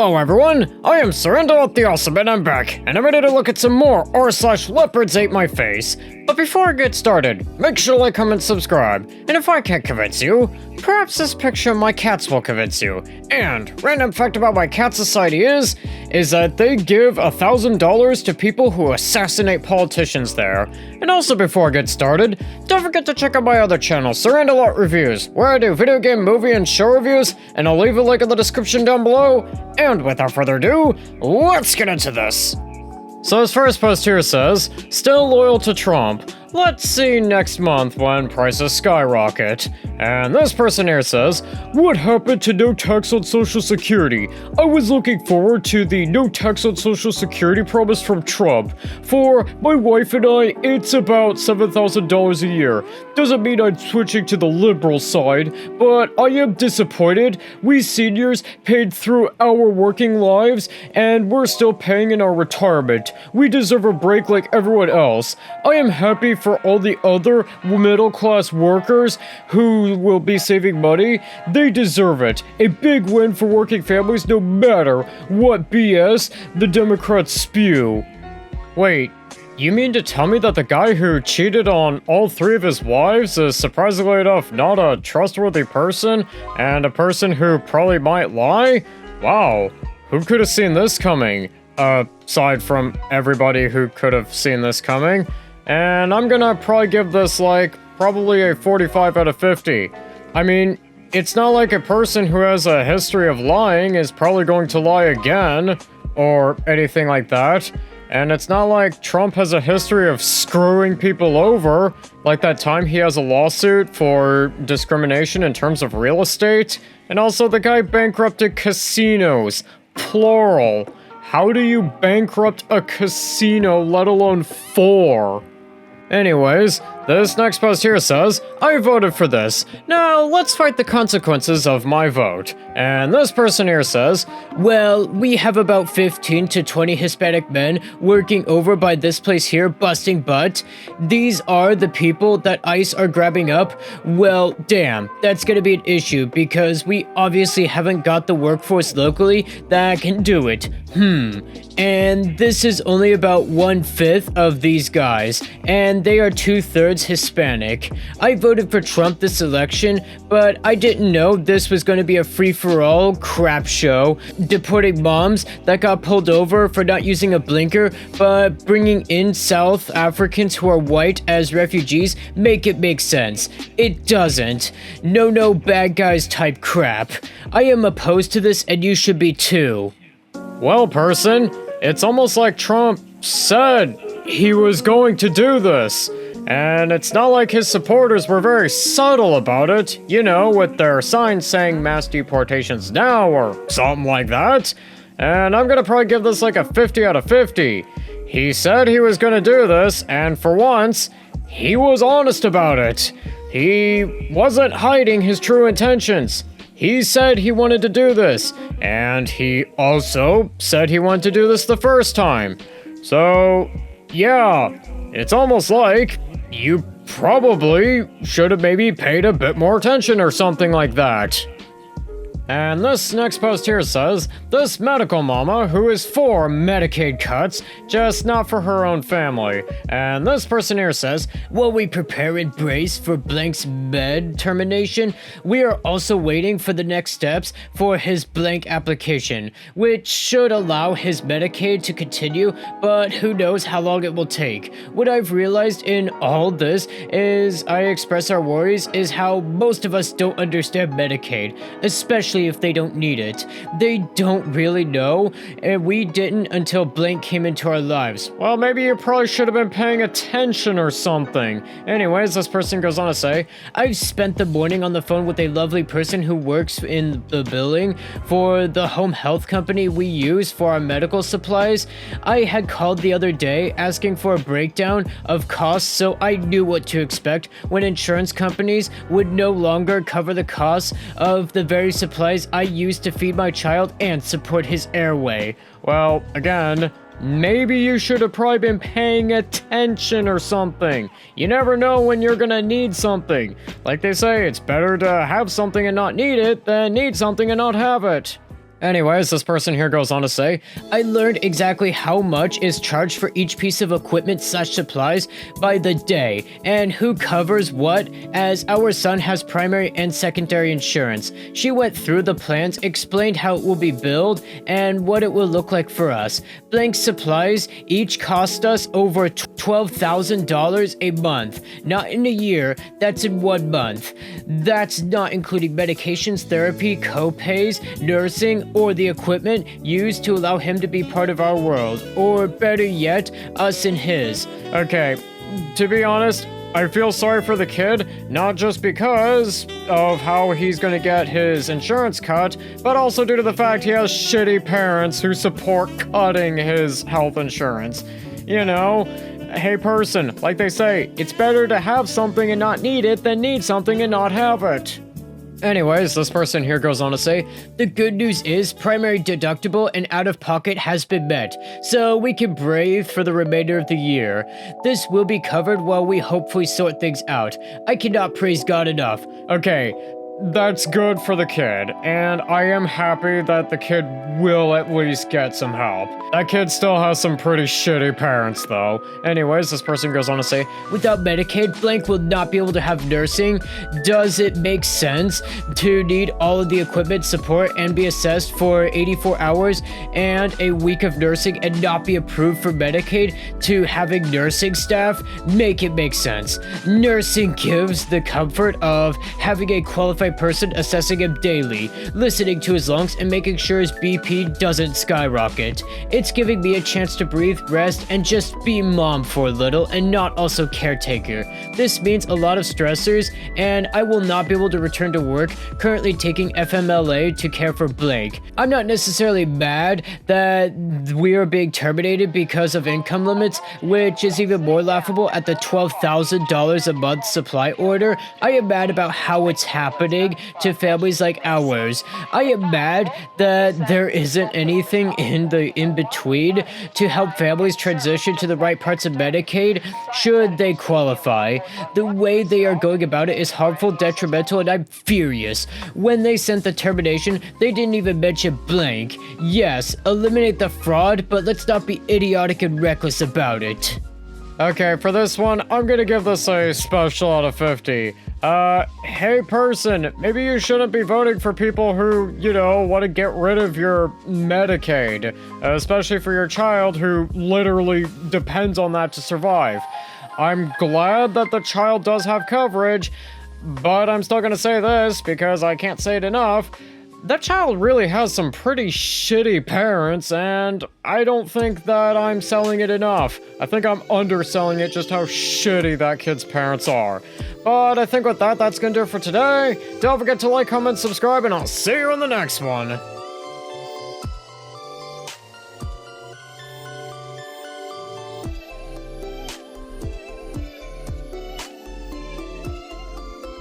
Hello everyone, I am Surrender the Awesome and I'm back, and I'm ready to look at some more r/Leopards Ate My Face. But before I get started, make sure to like, comment, subscribe, and if I can't convince you, perhaps this picture of my cats will convince you. And random fact about my cat society is that they give $1,000 to people who assassinate politicians there. And also before I get started, don't forget to check out my other channel, Surrender Reviews, where I do video game, movie, and show reviews, and I'll leave a link in the description down below. And without further ado, let's get into this. So his first post here says, still loyal to Trump. Let's see next month when prices skyrocket. And this person here says, what happened to no tax on Social Security? I was looking forward to the no tax on Social Security promise from Trump. For my wife and I, it's about $7,000 a year. Doesn't mean I'm switching to the liberal side, but I am disappointed. We seniors paid through our working lives, and we're still paying in our retirement. We deserve a break like everyone else. I am happy for all the other middle-class workers who will be saving money. They deserve it. A big win for working families no matter what BS the Democrats spew. Wait, you mean to tell me that the guy who cheated on all three of his wives is surprisingly enough not a trustworthy person and a person who probably might lie? Wow, who could have seen this coming? Aside from everybody who could have seen this coming. And I'm gonna probably give this probably a 45 out of 50. I mean, it's not like a person who has a history of lying is probably going to lie again, or anything like that. And it's not like Trump has a history of screwing people over, like that time he has a lawsuit for discrimination in terms of real estate. And also the guy bankrupted casinos, plural. How do you bankrupt a casino, let alone 4? Anyways, this next post here says, I voted for this. Now, let's fight the consequences of my vote. And this person here says, well, we have about 15 to 20 Hispanic men working over by this place here, busting butt. These are the people that ICE are grabbing up. Well, damn, that's gonna be an issue because we obviously haven't got the workforce locally that can do it. And this is only about 1/5 of these guys, and they are 2/3 Hispanic. I voted for Trump this election, but I didn't know this was going to be a free-for-all crap show, deporting moms that got pulled over for not using a blinker, but bringing in South Africans who are white as refugees make it make sense. It doesn't. No bad guys type crap. I am opposed to this and you should be too. Well, person, it's almost like Trump said he was going to do this. And it's not like his supporters were very subtle about it, you know, with their signs saying mass deportations now or something like that. And I'm gonna probably give this like a 50 out of 50. He said he was gonna do this, and for once, he was honest about it. He wasn't hiding his true intentions. He said he wanted to do this, and he also said he wanted to do this the first time. So, yeah, it's almost like you probably should have maybe paid a bit more attention or something like that. And this next post here says, this medical mama who is for Medicaid cuts, just not for her own family. And this person here says, while we prepare and brace for blank's med termination, we are also waiting for the next steps for his blank application, which should allow his Medicaid to continue, but who knows how long it will take. What I've realized in all this is I express our worries is how most of us don't understand Medicaid, especially if they don't need it. They don't really know, and we didn't until blank came into our lives. Well, maybe you probably should have been paying attention or something. Anyways, this person goes on to say, I've spent the morning on the phone with a lovely person who works in the billing for the home health company we use for our medical supplies. I had called the other day asking for a breakdown of costs so I knew what to expect when insurance companies would no longer cover the costs of the very supplies I use to feed my child and support his airway. Well, again, maybe you should have probably been paying attention or something. You never know when you're gonna need something. Like they say, it's better to have something and not need it than need something and not have it. Anyways, this person here goes on to say, I learned exactly how much is charged for each piece of equipment / supplies by the day, and who covers what, as our son has primary and secondary insurance. She went through the plans, explained how it will be billed, and what it will look like for us. Blank supplies each cost us over $12,000 a month. Not in a year, that's in 1 month. That's not including medications, therapy, co-pays, nursing, or the equipment used to allow him to be part of our world, or better yet, us and his. Okay, to be honest, I feel sorry for the kid, not just because of how he's gonna get his insurance cut, but also due to the fact he has shitty parents who support cutting his health insurance. You know, hey person, like they say, it's better to have something and not need it than need something and not have it. Anyways, this person here goes on to say, the good news is primary deductible and out-of-pocket has been met, so we can breathe for the remainder of the year. This will be covered while we hopefully sort things out. I cannot praise God enough. Okay, that's good for the kid, and I am happy that the kid will at least get some help. That kid still has some pretty shitty parents, though. Anyways, this person goes on to say, without Medicaid, Blank will not be able to have nursing. Does it make sense to need all of the equipment, support, and be assessed for 84 hours and a week of nursing and not be approved for Medicaid to having nursing staff? Make it make sense. Nursing gives the comfort of having a qualified person assessing him daily, listening to his lungs, and making sure his BP doesn't skyrocket. It's giving me a chance to breathe, rest, and just be mom for a little and not also caretaker. This means a lot of stressors, and I will not be able to return to work, currently taking FMLA to care for Blake. I'm not necessarily mad that we are being terminated because of income limits, which is even more laughable at the $12,000 a month supply order. I am mad about how it's happening to families like ours. I am mad that there isn't anything in the in-between to help families transition to the right parts of Medicaid should they qualify. The way they are going about it is harmful, detrimental, and I'm furious. When they sent the termination, they didn't even mention Blank. Yes, eliminate the fraud, but let's not be idiotic and reckless about it. Okay, for this one, I'm gonna give this a special out of 50. Hey person, maybe you shouldn't be voting for people who, you know, want to get rid of your Medicaid, especially for your child who literally depends on that to survive. I'm glad that the child does have coverage, but I'm still gonna say this because I can't say it enough. That child really has some pretty shitty parents, and I don't think that I'm selling it enough. I think I'm underselling it just how shitty that kid's parents are. But I think with that, that's gonna do it for today. Don't forget to like, comment, subscribe, and I'll see you in the next one.